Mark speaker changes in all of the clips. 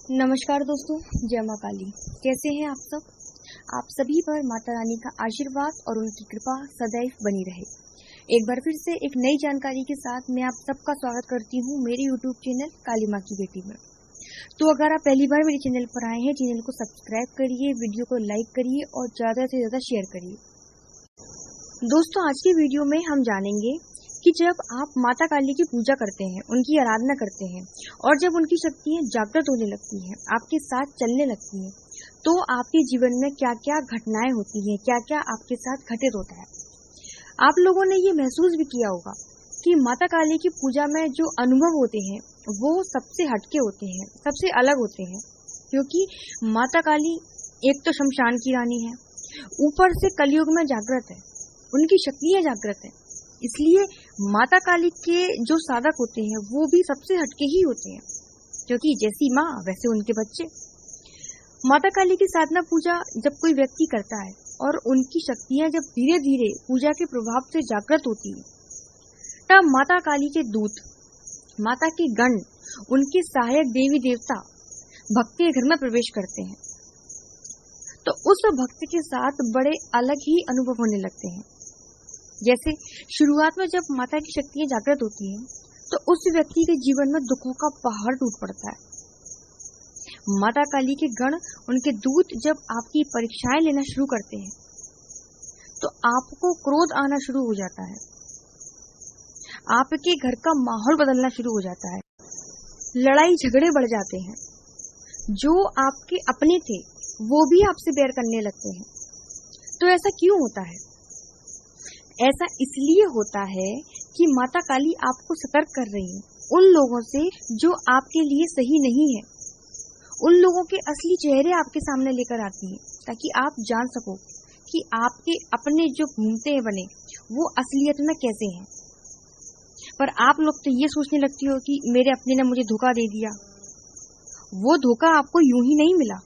Speaker 1: नमस्कार दोस्तों, जय माँ काली। कैसे हैं आप सब? आप सभी पर माता रानी का आशीर्वाद और उनकी कृपा सदैव बनी रहे। एक बार फिर से एक नई जानकारी के साथ मैं आप सबका स्वागत करती हूँ मेरे YouTube चैनल काली माँ की बेटी में। तो अगर आप पहली बार मेरे चैनल पर आए हैं, चैनल को सब्सक्राइब करिए, वीडियो को लाइक करिए और ज़्यादा से ज़्यादा शेयर करिए। दोस्तों, आज की वीडियो में हम जानेंगे कि जब आप माता काली की पूजा करते हैं, उनकी आराधना करते हैं और जब उनकी शक्तियाँ जागृत होने लगती हैं, आपके साथ चलने लगती हैं, तो आपके जीवन में क्या क्या घटनाएं होती हैं, क्या क्या आपके साथ घटित होता है। आप लोगों ने ये महसूस भी किया होगा कि माता काली की पूजा में जो अनुभव होते हैं वो सबसे हटके होते हैं, सबसे अलग होते हैं, क्योंकि माता काली एक तो शमशान की रानी है, ऊपर से कलयुग में जागृत है, उनकी शक्तियाँ जागृत है। इसलिए माता काली के जो साधक होते हैं वो भी सबसे हटके ही होते हैं, क्योंकि जैसी माँ वैसे उनके बच्चे। माता काली की साधना पूजा जब कोई व्यक्ति करता है और उनकी शक्तियाँ जब धीरे धीरे पूजा के प्रभाव से जागृत होती है, तब माता काली के दूत, माता के गण, उनके सहायक देवी देवता भक्त के घर में प्रवेश करते हैं। तो उस भक्त के साथ बड़े अलग ही अनुभव होने लगते हैं। जैसे शुरुआत में जब माता की शक्तियाँ जागृत होती हैं, तो उस व्यक्ति के जीवन में दुखों का पहाड़ टूट पड़ता है। माता काली के गण, उनके दूत जब आपकी परीक्षाएं लेना शुरू करते हैं, तो आपको क्रोध आना शुरू हो जाता है, आपके घर का माहौल बदलना शुरू हो जाता है, लड़ाई झगड़े बढ़ जाते हैं, जो आपके अपने थे वो भी आपसे बैर करने लगते हैं। तो ऐसा क्यों होता है? ऐसा इसलिए होता है कि माता काली आपको सतर्क कर रही है उन लोगों से जो आपके लिए सही नहीं है। उन लोगों के असली चेहरे आपके सामने लेकर आती हैं, ताकि आप जान सको कि आपके अपने जो घूमते हैं बने वो असलियत में कैसे हैं। पर आप लोग तो ये सोचने लगती हो कि मेरे अपने ने मुझे धोखा दे दिया। वो धोखा आपको यूं ही नहीं मिला,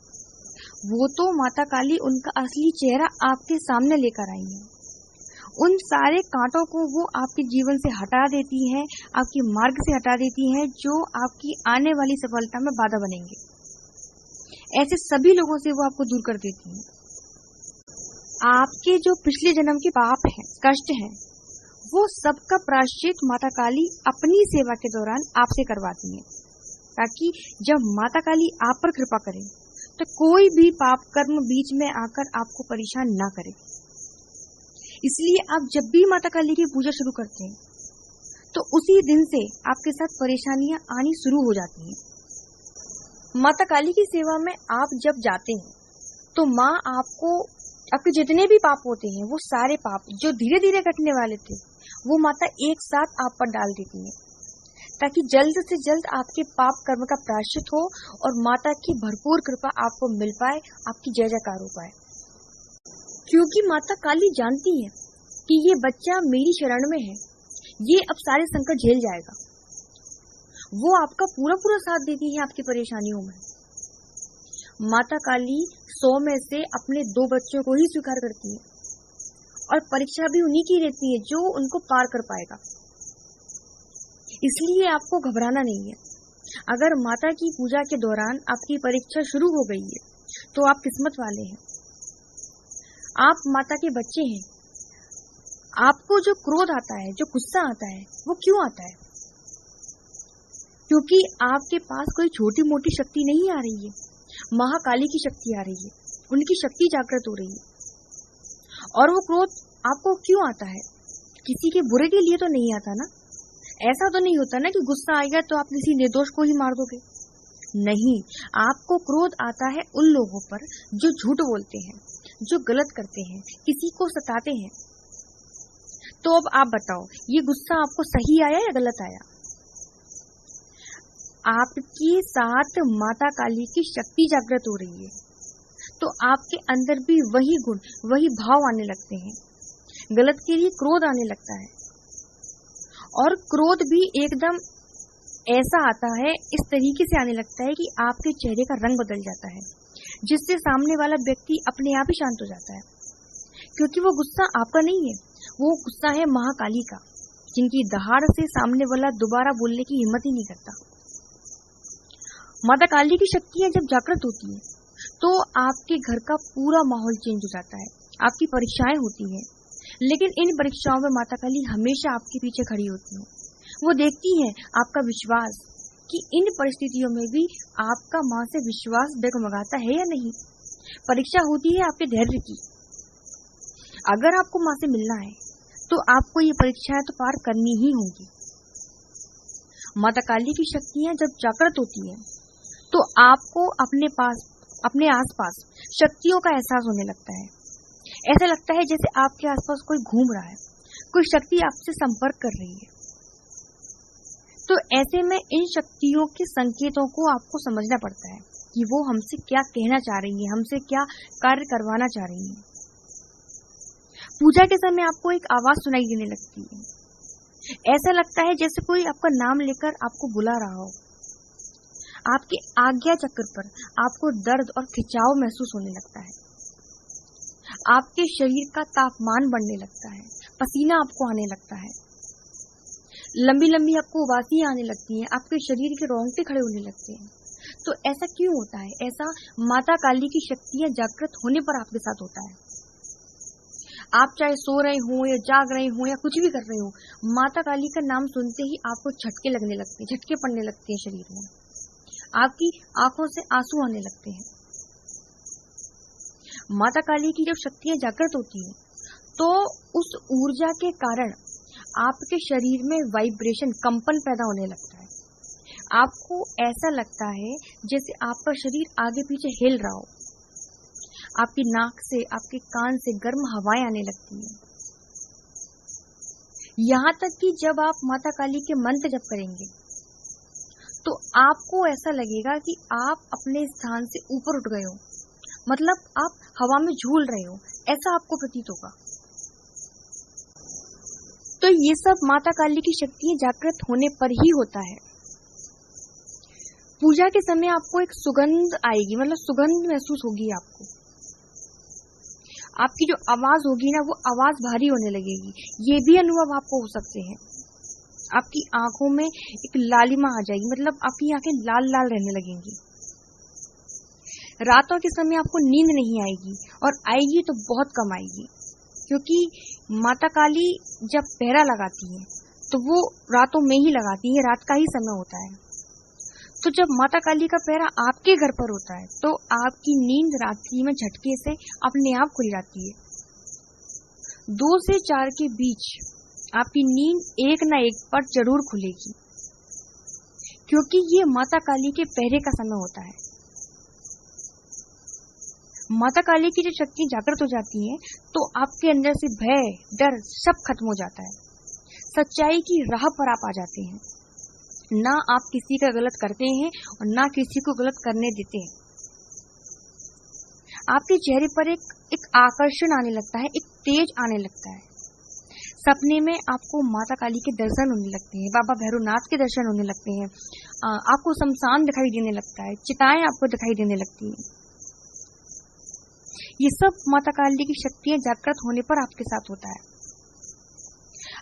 Speaker 1: वो तो माता काली उनका असली चेहरा आपके सामने लेकर आई है। उन सारे कांटों को वो आपके जीवन से हटा देती हैं, आपके मार्ग से हटा देती हैं, जो आपकी आने वाली सफलता में बाधा बनेंगे। ऐसे सभी लोगों से वो आपको दूर कर देती हैं। आपके जो पिछले जन्म के पाप हैं, कष्ट हैं, वो सबका प्रायश्चित माता काली अपनी सेवा के दौरान आपसे करवाती हैं, ताकि जब माता काली आप पर कृपा करे तो कोई भी पाप कर्म बीच में आकर आपको परेशान ना करे। इसलिए आप जब भी माता काली की पूजा शुरू करते हैं, तो उसी दिन से आपके साथ परेशानियां आनी शुरू हो जाती हैं। माता काली की सेवा में आप जब जाते हैं, तो माँ आपको आपके जितने भी पाप होते हैं, वो सारे पाप जो धीरे धीरे कटने वाले थे, वो माता एक साथ आप पर डाल देती हैं, ताकि जल्द से जल्द आपके पाप कर्म का प्रायश्चित हो और माता की भरपूर कृपा आपको मिल पाए, आपकी जय जयकार हो पाए। क्योंकि माता काली जानती है कि ये बच्चा मेरी शरण में है, ये अब सारे संकट झेल जाएगा। वो आपका पूरा पूरा साथ देती है आपकी परेशानियों में। माता काली 100 में से अपने 2 बच्चों को ही स्वीकार करती है, और परीक्षा भी उन्हीं की रहती है जो उनको पार कर पाएगा। इसलिए आपको घबराना नहीं है। अगर माता की पूजा के दौरान आपकी परीक्षा शुरू हो गई है, तो आप किस्मत वाले हैं, आप माता के बच्चे हैं। आपको जो क्रोध आता है, जो गुस्सा आता है, वो क्यों आता है? क्योंकि आपके पास कोई छोटी मोटी शक्ति नहीं आ रही है, महाकाली की शक्ति आ रही है, उनकी शक्ति जागृत हो रही है। और वो क्रोध आपको क्यों आता है? किसी के बुरे के लिए तो नहीं आता ना। ऐसा तो नहीं होता ना कि गुस्सा आएगा तो आप किसी निर्दोष को ही मार दोगे। नहीं, आपको क्रोध आता है उन लोगों पर जो झूठ बोलते हैं, जो गलत करते हैं, किसी को सताते हैं। तो अब आप बताओ, ये गुस्सा आपको सही आया या गलत आया? आपके साथ माता काली की शक्ति जागृत हो रही है, तो आपके अंदर भी वही गुण, वही भाव आने लगते हैं। गलत के लिए क्रोध आने लगता है, और क्रोध भी एकदम ऐसा आता है, इस तरीके से आने लगता है कि आपके चेहरे का रंग बदल जाता है, जिससे सामने वाला व्यक्ति अपने आप ही शांत हो जाता है। क्योंकि वो गुस्सा आपका नहीं है, वो गुस्सा है महाकाली का, जिनकी दहाड़ से सामने वाला दोबारा बोलने की हिम्मत ही नहीं करता। माता काली की शक्तियां जब जागृत होती हैं तो आपके घर का पूरा माहौल चेंज हो जाता है। आपकी परीक्षाएं होती हैं, लेकिन इन परीक्षाओं में माता काली हमेशा आपके पीछे खड़ी होती है। वो देखती है आपका विश्वास कि इन परिस्थितियों में भी आपका मां से विश्वास डगमगाता है या नहीं। परीक्षा होती है आपके धैर्य की। अगर आपको मां से मिलना है तो आपको ये परीक्षाएं तो पार करनी ही होंगी। माता काली की शक्तियां जब जागृत होती हैं तो आपको अपने आसपास शक्तियों का एहसास होने लगता है। ऐसा लगता है जैसे आपके आसपास कोई घूम रहा है, कोई शक्ति आपसे संपर्क कर रही है। तो ऐसे में इन शक्तियों के संकेतों को आपको समझना पड़ता है कि वो हमसे क्या कहना चाह रही है, हमसे क्या कार्य करवाना चाह रही है। पूजा के समय आपको एक आवाज सुनाई देने लगती है। ऐसा लगता है जैसे कोई आपका नाम लेकर आपको बुला रहा हो। आपके आज्ञा चक्र पर आपको दर्द और खिंचाव महसूस होने लगता है। आपके शरीर का तापमान बढ़ने लगता है, पसीना आपको आने लगता है, लंबी लंबी आपको उबासियां आने लगती हैं, आपके शरीर के रोंगटे खड़े होने लगते हैं। तो ऐसा क्यों होता है? ऐसा माता काली की शक्तियां जागृत होने पर आपके साथ होता है। आप चाहे सो रहे हो या जाग रहे हो या कुछ भी कर रहे हो, माता काली का नाम सुनते ही आपको झटके लगने लगते हैं, झटके पड़ने लगते हैं शरीर में। आपकी आंखों से आंसू आने लगते हैं। माता काली की जब शक्तियां जागृत होती हैं तो उस ऊर्जा के कारण आपके शरीर में वाइब्रेशन, कंपन पैदा होने लगता है। आपको ऐसा लगता है जैसे आपका शरीर आगे पीछे हिल रहा हो। आपकी नाक से, आपके कान से गर्म हवाएं आने लगती हैं। यहाँ तक कि जब आप माता काली के मंत्र जप करेंगे तो आपको ऐसा लगेगा कि आप अपने स्थान से ऊपर उठ गए हो, मतलब आप हवा में झूल रहे हो, ऐसा आपको प्रतीत होगा। तो ये सब माता काली की शक्तियां जागृत होने पर ही होता है। पूजा के समय आपको एक सुगंध आएगी, मतलब सुगंध महसूस होगी आपको। आपकी जो आवाज होगी ना, वो आवाज भारी होने लगेगी। ये भी अनुभव आपको हो सकते हैं। आपकी आंखों में एक लालिमा आ जाएगी, मतलब आपकी आंखें लाल लाल रहने लगेंगी। रातों के समय आपको नींद नहीं आएगी, और आएगी तो बहुत कम आएगी, क्योंकि माता काली जब पहरा लगाती है तो वो रातों में ही लगाती है, रात का ही समय होता है। तो जब माता काली का पहरा आपके घर पर होता है तो आपकी नींद रात्रि में झटके से अपने आप खुल जाती है। 2 से 4 के बीच आपकी नींद एक ना एक पर जरूर खुलेगी, क्योंकि ये माता काली के पहरे का समय होता है। माता काली की जो शक्ति जागृत हो जाती है तो आपके अंदर से भय, डर सब खत्म हो जाता है। सच्चाई की राह पर आप आ जाते हैं। ना आप किसी का गलत करते हैं और ना किसी को गलत करने देते हैं। आपके चेहरे पर एक आकर्षण आने लगता है, एक तेज आने लगता है। सपने में आपको माता काली के दर्शन होने लगते हैं, बाबा भैरवनाथ के दर्शन होने लगते हैं। आपको शमशान दिखाई देने लगता है, चिताएं आपको दिखाई देने लगती हैं। ये सब माता काली की शक्तियां जागृत होने पर आपके साथ होता है।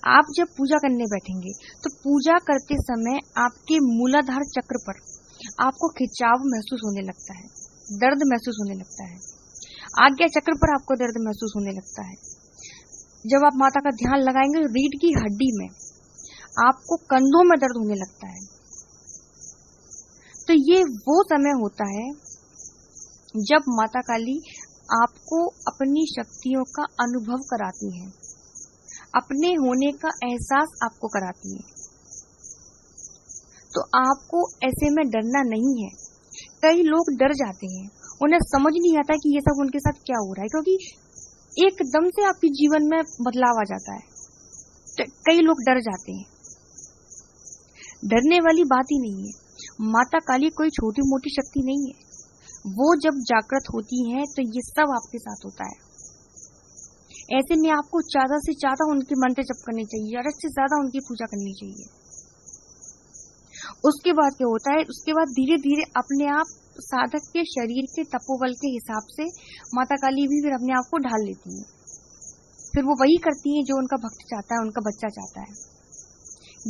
Speaker 1: आप जब पूजा करने बैठेंगे तो पूजा करते समय आपके मूलाधार चक्र पर आपको खिंचाव महसूस होने लगता है, दर्द महसूस होने लगता है। आज्ञा चक्र पर आपको दर्द महसूस होने लगता है। जब आप माता का ध्यान लगाएंगे तो रीढ़ की हड्डी में आपको कंधों में दर्द होने लगता है। तो ये वो समय होता है जब माता काली आपको अपनी शक्तियों का अनुभव कराती हैं, अपने होने का एहसास आपको कराती है। तो आपको ऐसे में डरना नहीं है। कई लोग डर जाते हैं, उन्हें समझ नहीं आता कि ये सब उनके साथ क्या हो रहा है, क्योंकि एकदम से आपके जीवन में बदलाव आ जाता है। तो कई लोग डर जाते हैं। डरने वाली बात ही नहीं है। माता काली कोई छोटी मोटी शक्ति नहीं है। वो जब जागृत होती है तो ये सब आपके साथ होता है। ऐसे में आपको ज्यादा से ज्यादा उनके मंत्र जप करने चाहिए, ज्यादा से ज्यादा उनकी पूजा करनी चाहिए। उसके बाद क्या होता है, उसके बाद धीरे धीरे अपने आप साधक के शरीर के तपोबल के हिसाब से माता काली भी फिर अपने आप को ढाल लेती है। फिर वो वही करती है जो उनका भक्त चाहता है, उनका बच्चा चाहता है।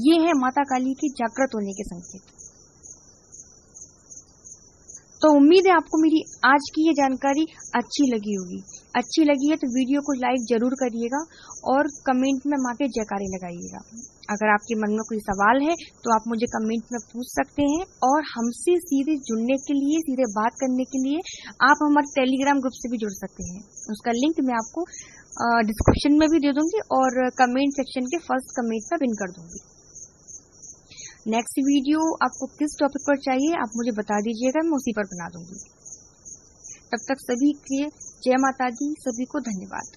Speaker 1: ये है माता काली के जागृत होने के संकेत। तो उम्मीद है आपको मेरी आज की ये जानकारी अच्छी लगी होगी। अच्छी लगी है तो वीडियो को लाइक जरूर करिएगा और कमेंट में माँ के जयकारे लगाइएगा। अगर आपके मन में कोई सवाल है तो आप मुझे कमेंट में पूछ सकते हैं और हमसे सीधे जुड़ने के लिए, सीधे बात करने के लिए आप हमारे टेलीग्राम ग्रुप से भी जुड़ सकते हैं। उसका लिंक मैं आपको डिस्क्रिप्शन में भी दे दूंगी और कमेंट सेक्शन के फर्स्ट कमेंट पर पिन कर दूंगी। नेक्स्ट वीडियो आपको किस टॉपिक पर चाहिए आप मुझे बता दीजिएगा, मैं उसी पर बना दूंगी। तब तक सभी के जय माता दी, सभी को धन्यवाद।